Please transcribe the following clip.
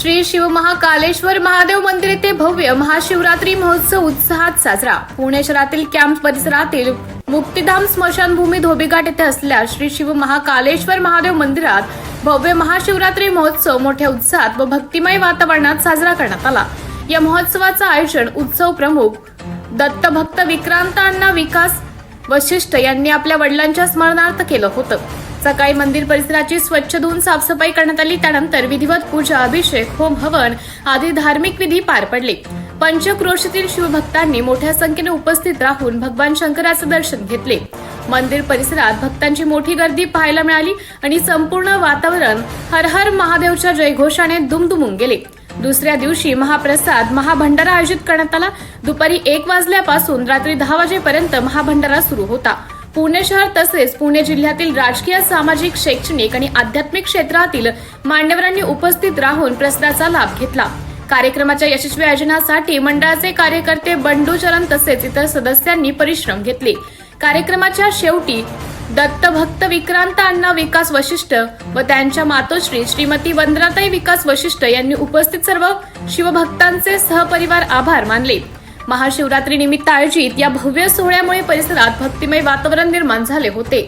श्री शिवमहाकालेश्वर महादेव मंदिर येथे भव्य महाशिवरात्री महोत्सव उत्साहात साजरा। पुणे शहरातील कॅम्प परिसरातील मुक्तिधाम स्मशानभूमी धोबीघाट येथे असलेल्या श्री शिवमहाकालेश्वर महादेव मंदिरात भव्य महाशिवरात्री महोत्सव मोठ्या उत्साहात व भक्तिमय वातावरणात साजरा करण्यात आला। या महोत्सवाचं आयोजन उत्सव प्रमुख दत्तभक्त विक्रांत अण्णा विकास वशिष्ठ यांनी आपल्या वडिलांच्या स्मरणार्थ केलं होतं। सकाळी मंदिर परिसराची स्वच्छ धुवून साफसफाई करण्यात आली। त्यानंतर विधिवत पूजा, अभिषेक, होम हवन आदी धार्मिक विधी पार पडले। पंचक्रोशीतील शिवभक्तांनी मोठ्या संख्येने उपस्थित राहून भगवान शंकराचं दर्शन घेतले। मंदिर परिसरात भक्तांची मोठी गर्दी पाहायला मिळाली आणि संपूर्ण वातावरण हर हर महादेवच्या जयघोषाने दुमदुमून गेले। दुसऱ्या दिवशी महाप्रसाद महाभंडारा आयोजित करण्यात आला। दुपारी 1 वाजल्यापासून रात्री 10 वाजेपर्यंत महाभंडारा सुरू होता। पुणे शहर तसेच पुणे जिल्ह्यातील राजकीय, सामाजिक, शैक्षणिक आणि आध्यात्मिक क्षेत्रातील मान्यवरांनी उपस्थित राहून प्रसादाचा लाभ घेतला। कार्यक्रमाच्या यशस्वी आयोजनासाठी मंडळाचे कार्यकर्ते, बंडू चरण तसेच इतर सदस्यांनी परिश्रम घेतले। कार्यक्रमाच्या शेवटी दत्तभक्त विक्रांत अण्णा विकास वशिष्ठ व त्यांच्या मातोश्री श्रीमती वंदनाताई विकास वशिष्ठ यांनी उपस्थित सर्व शिवभक्तांचे सहपरिवार आभार मानले। महाशिवरात्री निमित्त आयोजित या भव्य सोहळ्यामुळे परिसरात भक्तिमय वातावरण निर्माण झाले होते।